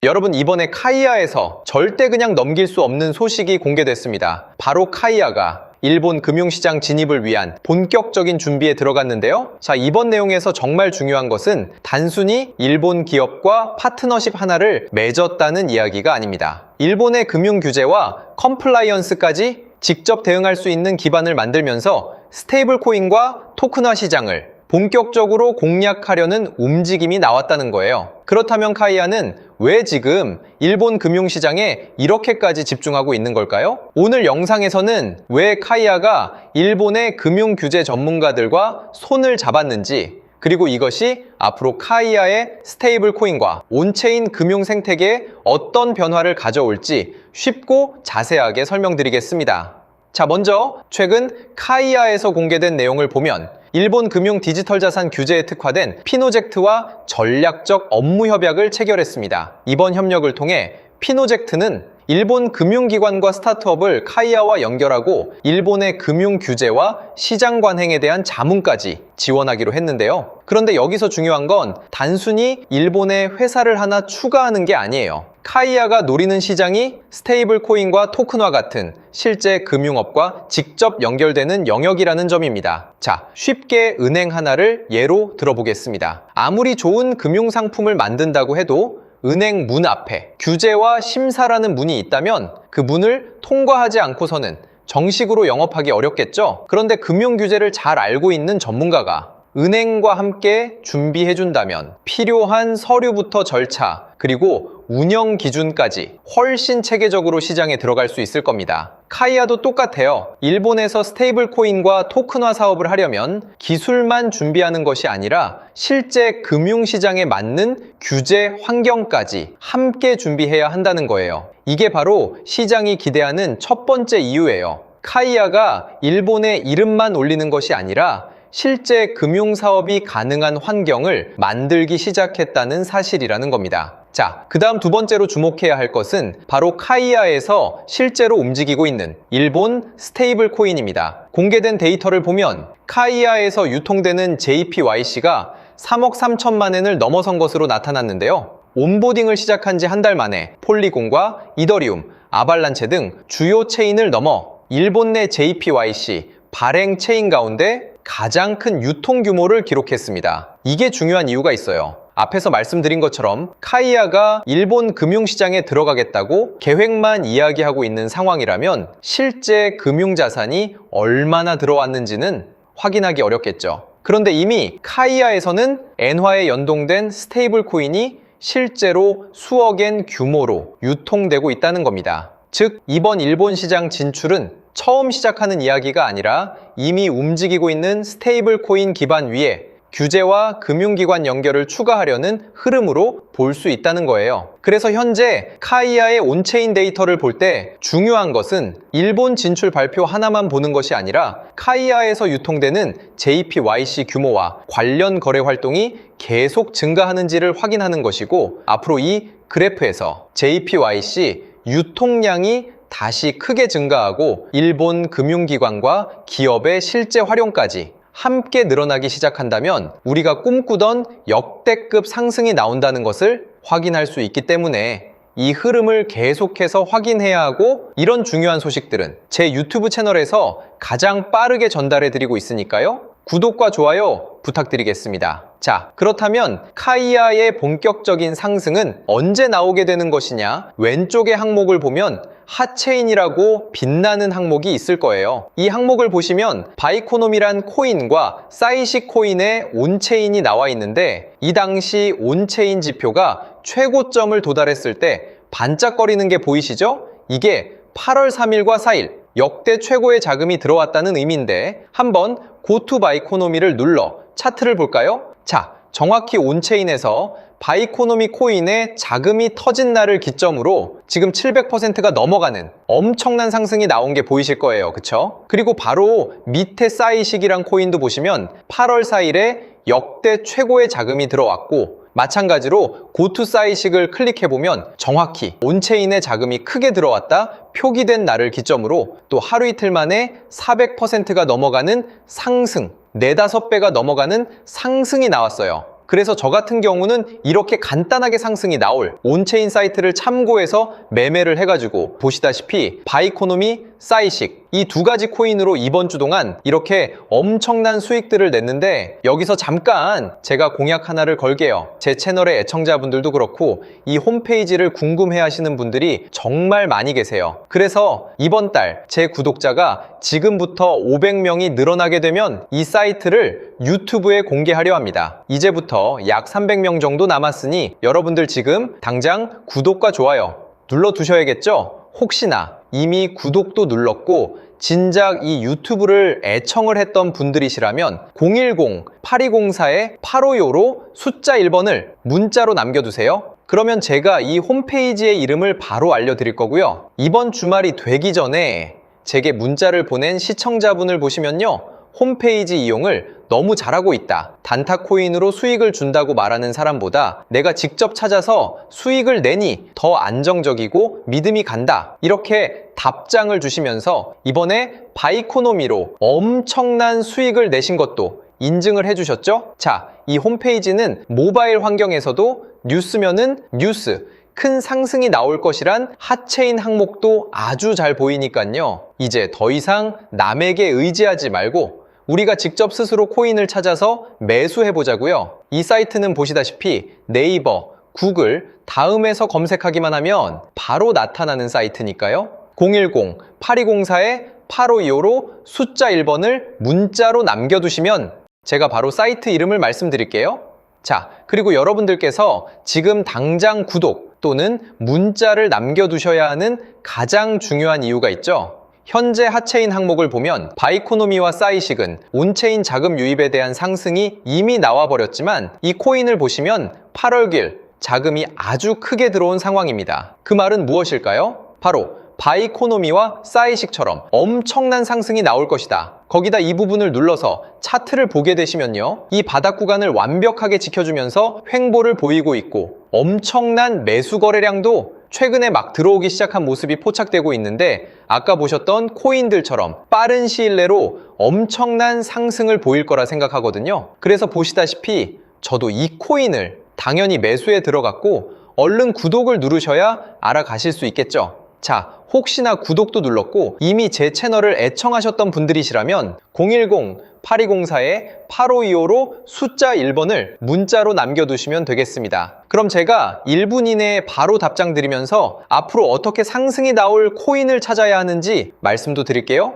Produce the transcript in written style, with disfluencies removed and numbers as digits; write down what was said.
여러분, 이번에 카이아에서 절대 그냥 넘길 수 없는 소식이 공개됐습니다. 바로 카이아가 일본 금융시장 진입을 위한 본격적인 준비에 들어갔는데요. 자, 이번 내용에서 정말 중요한 것은 단순히 일본 기업과 파트너십 하나를 맺었다는 이야기가 아닙니다. 일본의 금융 규제와 컴플라이언스까지 직접 대응할 수 있는 기반을 만들면서 스테이블 코인과 토큰화 시장을 본격적으로 공략하려는 움직임이 나왔다는 거예요. 그렇다면 카이아는 왜 지금 일본 금융시장에 이렇게까지 집중하고 있는 걸까요? 오늘 영상에서는 왜 카이아가 일본의 금융규제 전문가들과 손을 잡았는지, 그리고 이것이 앞으로 카이아의 스테이블 코인과 온체인 금융 생태계에 어떤 변화를 가져올지 쉽고 자세하게 설명드리겠습니다. 자, 먼저 최근 카이아에서 공개된 내용을 보면 일본 금융 디지털 자산 규제에 특화된 피노젝트와 전략적 업무 협약을 체결했습니다. 이번 협력을 통해 피노젝트는 일본 금융기관과 스타트업을 카이아와 연결하고 일본의 금융 규제와 시장 관행에 대한 자문까지 지원하기로 했는데요. 그런데 여기서 중요한 건 단순히 일본의 회사를 하나 추가하는 게 아니에요. 카이아가 노리는 시장이 스테이블 코인과 토큰화 같은 실제 금융업과 직접 연결되는 영역이라는 점입니다. 자, 쉽게 은행 하나를 예로 들어보겠습니다. 아무리 좋은 금융상품을 만든다고 해도 은행 문 앞에 규제와 심사라는 문이 있다면 그 문을 통과하지 않고서는 정식으로 영업하기 어렵겠죠? 그런데 금융 규제를 잘 알고 있는 전문가가 은행과 함께 준비해준다면 필요한 서류부터 절차, 그리고 운영 기준까지 훨씬 체계적으로 시장에 들어갈 수 있을 겁니다. 카이아도 똑같아요. 일본에서 스테이블 코인과 토큰화 사업을 하려면 기술만 준비하는 것이 아니라 실제 금융시장에 맞는 규제 환경까지 함께 준비해야 한다는 거예요. 이게 바로 시장이 기대하는 첫 번째 이유예요. 카이아가 일본의 이름만 올리는 것이 아니라 실제 금융사업이 가능한 환경을 만들기 시작했다는 사실이라는 겁니다. 자, 그 다음 두 번째로 주목해야 할 것은 바로 카이아에서 실제로 움직이고 있는 일본 스테이블 코인입니다. 공개된 데이터를 보면 카이아에서 유통되는 JPYC가 3억 3천만 엔을 넘어선 것으로 나타났는데요. 온보딩을 시작한 지 한 달 만에 폴리곤과 이더리움, 아발란체 등 주요 체인을 넘어 일본 내 JPYC 발행 체인 가운데 가장 큰 유통 규모를 기록했습니다. 이게 중요한 이유가 있어요. 앞에서 말씀드린 것처럼 카이아가 일본 금융시장에 들어가겠다고 계획만 이야기하고 있는 상황이라면 실제 금융자산이 얼마나 들어왔는지는 확인하기 어렵겠죠. 그런데 이미 카이아에서는 엔화에 연동된 스테이블 코인이 실제로 수억엔 규모로 유통되고 있다는 겁니다. 즉, 이번 일본 시장 진출은 처음 시작하는 이야기가 아니라 이미 움직이고 있는 스테이블 코인 기반 위에 규제와 금융기관 연결을 추가하려는 흐름으로 볼 수 있다는 거예요. 그래서 현재 카이아의 온체인 데이터를 볼 때 중요한 것은 일본 진출 발표 하나만 보는 것이 아니라 카이아에서 유통되는 JPYC 규모와 관련 거래 활동이 계속 증가하는지를 확인하는 것이고, 앞으로 이 그래프에서 JPYC 유통량이 다시 크게 증가하고 일본 금융기관과 기업의 실제 활용까지 함께 늘어나기 시작한다면 우리가 꿈꾸던 역대급 상승이 나온다는 것을 확인할 수 있기 때문에 이 흐름을 계속해서 확인해야 하고, 이런 중요한 소식들은 제 유튜브 채널에서 가장 빠르게 전달해 드리고 있으니까요. 구독과 좋아요 부탁드리겠습니다. 자, 그렇다면 카이아의 본격적인 상승은 언제 나오게 되는 것이냐? 왼쪽의 항목을 보면 핫체인이라고 빛나는 항목이 있을 거예요. 이 항목을 보시면 바이코노미란 코인과 사이시 코인의 온체인이 나와 있는데, 이 당시 온체인 지표가 최고점을 도달했을 때 반짝거리는 게 보이시죠? 이게 8월 3일과 4일 역대 최고의 자금이 들어왔다는 의미인데, 한번 고투 바이코노미를 눌러 차트를 볼까요? 자, 정확히 온체인에서 바이코노미 코인의 자금이 터진 날을 기점으로 지금 700%가 넘어가는 엄청난 상승이 나온 게 보이실 거예요. 그쵸? 그리고 바로 밑에 사이식이란 코인도 보시면 8월 4일에 역대 최고의 자금이 들어왔고, 마찬가지로 고투 사이식을 클릭해보면 정확히 온체인의 자금이 크게 들어왔다 표기된 날을 기점으로 또 하루 이틀 만에 400%가 넘어가는 상승, 4-5배가 넘어가는 상승이 나왔어요. 그래서 저 같은 경우는 이렇게 간단하게 상승이 나올 온체인 사이트를 참고해서 매매를 해가지고 보시다시피 바이코노미, 싸이식 이 두 가지 코인으로 이번 주 동안 이렇게 엄청난 수익들을 냈는데, 여기서 잠깐 제가 공약 하나를 걸게요. 제 채널의 애청자분들도 그렇고 이 홈페이지를 궁금해 하시는 분들이 정말 많이 계세요. 그래서 이번 달 제 구독자가 지금부터 500명이 늘어나게 되면 이 사이트를 유튜브에 공개하려 합니다. 이제부터 약 300명 정도 남았으니 여러분들 지금 당장 구독과 좋아요 눌러두셔야겠죠? 혹시나 이미 구독도 눌렀고 진작 이 유튜브를 애청을 했던 분들이시라면 010-8204-855로 숫자 1번을 문자로 남겨두세요. 그러면 제가 이 홈페이지의 이름을 바로 알려드릴 거고요. 이번 주말이 되기 전에 제게 문자를 보낸 시청자분을 보시면요, 홈페이지 이용을 너무 잘하고 있다, 단타 코인으로 수익을 준다고 말하는 사람보다 내가 직접 찾아서 수익을 내니 더 안정적이고 믿음이 간다, 이렇게 답장을 주시면서 이번에 바이코노미로 엄청난 수익을 내신 것도 인증을 해주셨죠? 자, 이 홈페이지는 모바일 환경에서도 뉴스면은 뉴스, 큰 상승이 나올 것이란 핫체인 항목도 아주 잘 보이니까요. 이제 더 이상 남에게 의지하지 말고 우리가 직접 스스로 코인을 찾아서 매수해보자고요. 이 사이트는 보시다시피 네이버, 구글, 다음에서 검색하기만 하면 바로 나타나는 사이트니까요. 010-8204-8525로 숫자 1번을 문자로 남겨두시면 제가 바로 사이트 이름을 말씀드릴게요. 자, 그리고 여러분들께서 지금 당장 구독 또는 문자를 남겨두셔야 하는 가장 중요한 이유가 있죠. 현재 핫체인 항목을 보면 바이코노미와 싸이식은 온체인 자금 유입에 대한 상승이 이미 나와버렸지만 이 코인을 보시면 8월길 자금이 아주 크게 들어온 상황입니다. 그 말은 무엇일까요? 바로 바이코노미와 싸이식처럼 엄청난 상승이 나올 것이다. 거기다 이 부분을 눌러서 차트를 보게 되시면요, 이 바닥 구간을 완벽하게 지켜주면서 횡보를 보이고 있고 엄청난 매수 거래량도 최근에 막 들어오기 시작한 모습이 포착되고 있는데, 아까 보셨던 코인들처럼 빠른 시일 내로 엄청난 상승을 보일 거라 생각하거든요. 그래서 보시다시피 저도 이 코인을 당연히 매수에 들어갔고 얼른 구독을 누르셔야 알아가실 수 있겠죠. 자, 혹시나 구독도 눌렀고 이미 제 채널을 애청하셨던 분들이시라면 010-8204-8525로 숫자 1번을 문자로 남겨두시면 되겠습니다. 그럼 제가 1분 이내에 바로 답장 드리면서 앞으로 어떻게 상승이 나올 코인을 찾아야 하는지 말씀도 드릴게요.